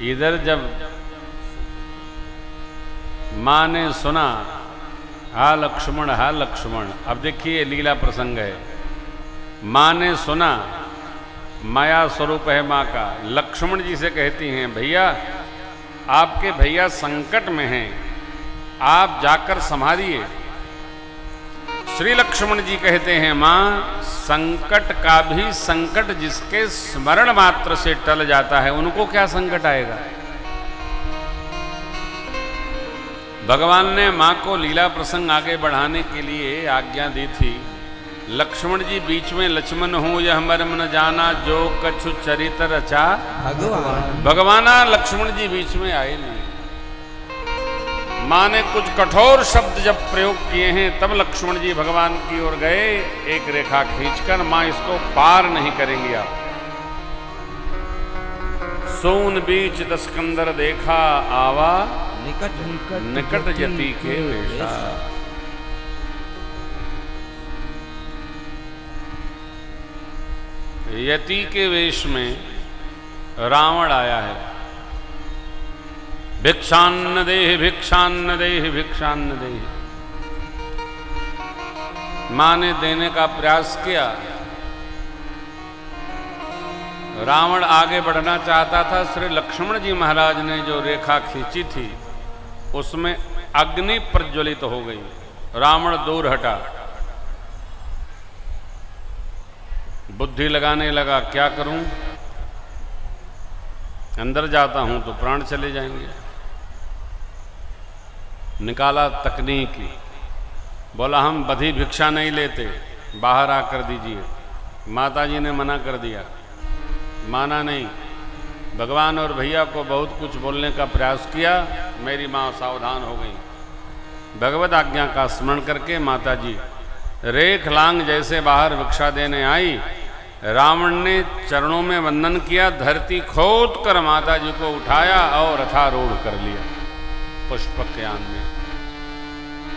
इधर जब माँ ने सुना, हा लक्ष्मण हा लक्ष्मण, अब देखिए लीला प्रसंग है। माँ ने सुना, माया स्वरूप है माँ का, लक्ष्मण जी से कहती हैं भैया आपके भैया संकट में हैं, आप जाकर संभालिए। श्री लक्ष्मण जी कहते हैं माँ संकट का भी संकट जिसके स्मरण मात्र से टल जाता है उनको क्या संकट आएगा। भगवान ने माँ को लीला प्रसंग आगे बढ़ाने के लिए आज्ञा दी थी। लक्ष्मण जी बीच में लक्ष्मण हूँ यह मर्म न जाना जो कछु चरित रचा भगवाना, लक्ष्मण जी बीच में आए नहीं। माँ ने कुछ कठोर शब्द जब प्रयोग किए हैं तब लक्ष्मण जी भगवान की ओर गए, एक रेखा खींचकर, माँ इसको पार नहीं करेंगी आप। सोन बीच दस्कंदर देखा आवा निकट यति के वेशा। यति के वेश में रावण आया है। भिक्षान्न देहि भिक्षान्न देहि भिक्षान्न देहि। मां ने देने का प्रयास किया। रावण आगे बढ़ना चाहता था। श्री लक्ष्मण जी महाराज ने जो रेखा खींची थी उसमें अग्नि प्रज्वलित हो गई। रावण दूर हटा, बुद्धि लगाने लगा, क्या करूं, अंदर जाता हूं तो प्राण चले जाएंगे। निकाला तकनीक, बोला हम बधी भिक्षा नहीं लेते, बाहर आकर दीजिए। माताजी ने मना कर दिया, माना नहीं। भगवान और भैया को बहुत कुछ बोलने का प्रयास किया, मेरी माँ सावधान हो गई। भगवत आज्ञा का स्मरण करके माताजी रेख लांग जैसे बाहर भिक्षा देने आई, रावण ने चरणों में वंदन किया, धरती खोद कर माता जी को उठाया और रथारूढ़ कर लिया। पुष्पक यान में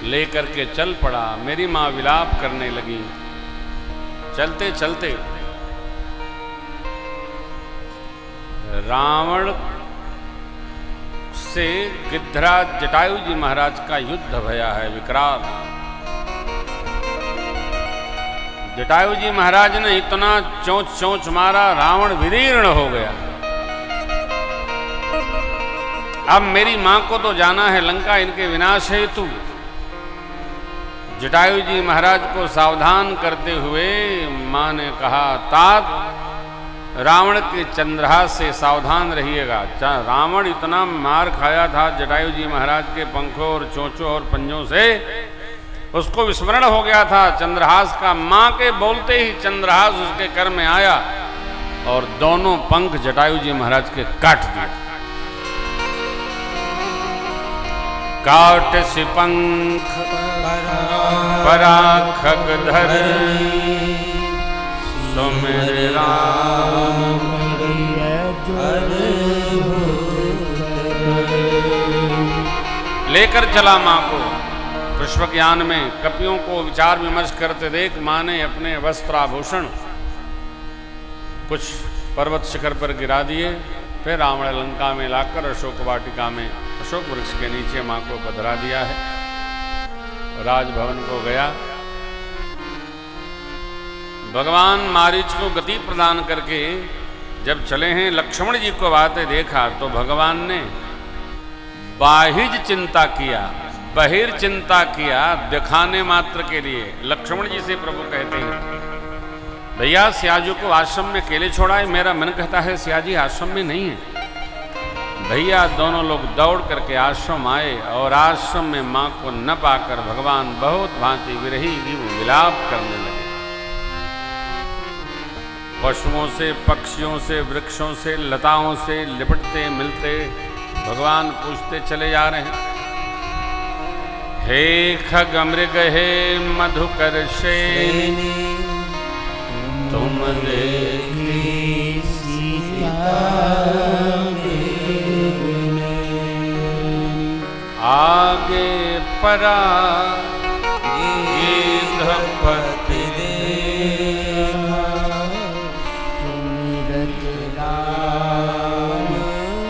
लेकर के चल पड़ा। मेरी माँ विलाप करने लगी। चलते चलते रावण से गिद्धराज जटायु जी महाराज का युद्ध भया है विकराल। जटायु जी महाराज ने इतना चोंच चोंच मारा, रावण विदीर्ण हो गया। अब मेरी मां को तो जाना है लंका, इनके विनाश हेतु। जटायु जी महाराज को सावधान करते हुए मां ने कहा, तात रावण के चंद्रहास से सावधान रहिएगा। रावण इतना मार खाया था जटायु जी महाराज के पंखों और चोंचों और पंजों से, उसको विस्मरण हो गया था चंद्रहास का। मां के बोलते ही चंद्रहास उसके कर में आया और दोनों पंख जटायु जी महाराज के काट दिए। काट से पंख पराखग धर सुमिर राम। लेकर चला मां को पुष्पक यान में। कपियों को विचार विमर्श करते देख मां ने अपने वस्त्र आभूषण कुछ पर्वत शिखर पर गिरा दिए। फिर रावण लंका में लाकर अशोक वाटिका में अशोक वृक्ष के नीचे मां को पधरा दिया है। राजभवन को गया। भगवान मारीच को गति प्रदान करके जब चले हैं, लक्ष्मण जी को आते देखा तो भगवान ने बाहिज चिंता किया, बहिर चिंता किया, दिखाने मात्र के लिए। लक्ष्मण जी से प्रभु कहते हैं, भैया सियाजू को आश्रम में अकेले छोड़ा है, मेरा मन कहता है सियाजी आश्रम में नहीं है। भैया दोनों लोग दौड़ करके आश्रम आए और आश्रम में मां को न पाकर भगवान बहुत भांति विरही विलाप करने लगे। पशुओं से, पक्षियों से, वृक्षों से, लताओं से लिपटते मिलते भगवान पूछते चले जा रहे हैं, हे खग मृग हे मधुकर सेनी, तुम देखी सीता आगे परा गिद्धपति देखा, सुमिरत राम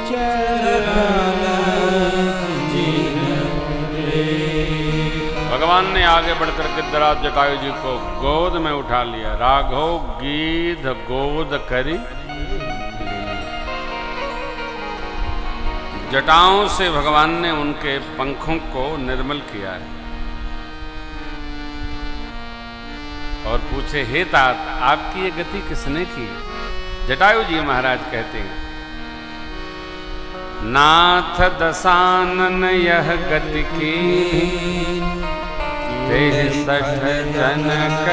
चरण भगवान ने आगे बढ़कर गिद्धराज जटायु जी को गोद में उठा लिया। राघव गीध गोद करी, जटाओं से भगवान ने उनके पंखों को निर्मल किया है और पूछे, हे तात, आपकी ये गति किसने की? जटायु जी महाराज कहते हैं, नाथ दशानन यह गति की, तेह सठ जनक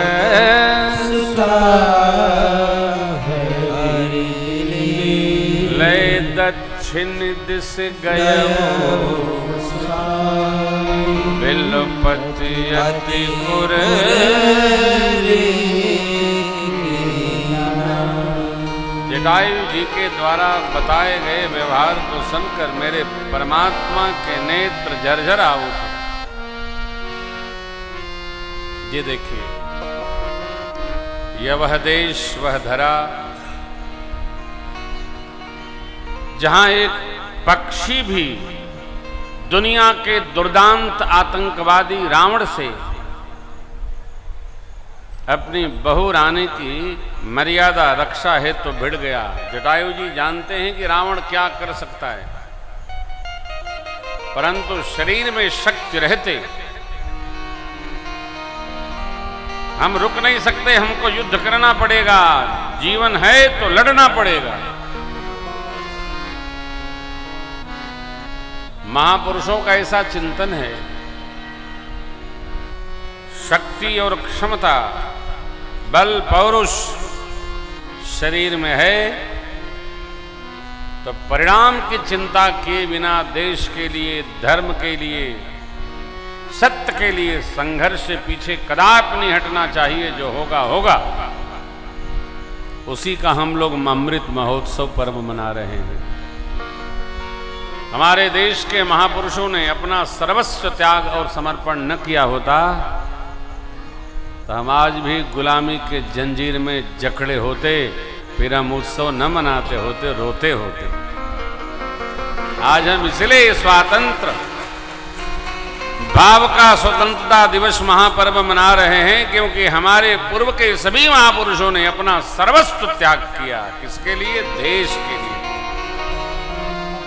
लय दक्षिण दिस गयो, बिलपति अति पुर। जटायु जी के द्वारा बताए गए व्यवहार को सुनकर मेरे परमात्मा के नेत्र झरझर आ उठे। ये देखिए, यह वह देश, वह धरा, जहां एक पक्षी भी दुनिया के दुर्दांत आतंकवादी रावण से अपनी बहू रानी की मर्यादा रक्षा हेतु तो भिड़ गया। जटायु जी जानते हैं कि रावण क्या कर सकता है, परंतु शरीर में शक्ति रहते हम रुक नहीं सकते, हमको युद्ध करना पड़ेगा, जीवन है तो लड़ना पड़ेगा। महापुरुषों का ऐसा चिंतन है, शक्ति और क्षमता, बल पौरुष शरीर में है तो परिणाम की चिंता किए बिना देश के लिए, धर्म के लिए, सत्य के लिए संघर्ष से पीछे कदापि नहीं हटना चाहिए। जो होगा होगा। उसी का हम लोग अमृत महोत्सव पर्व मना रहे हैं। हमारे देश के महापुरुषों ने अपना सर्वस्व त्याग और समर्पण न किया होता तो हम आज भी गुलामी के जंजीर में जकड़े होते, फिर हम उत्सव न मनाते होते, रोते होते। आज हम इसलिए स्वातंत्र भाव का स्वतंत्रता दिवस महापर्व मना रहे हैं क्योंकि हमारे पूर्व के सभी महापुरुषों ने अपना सर्वस्व त्याग किया। किसके लिए? देश के लिए।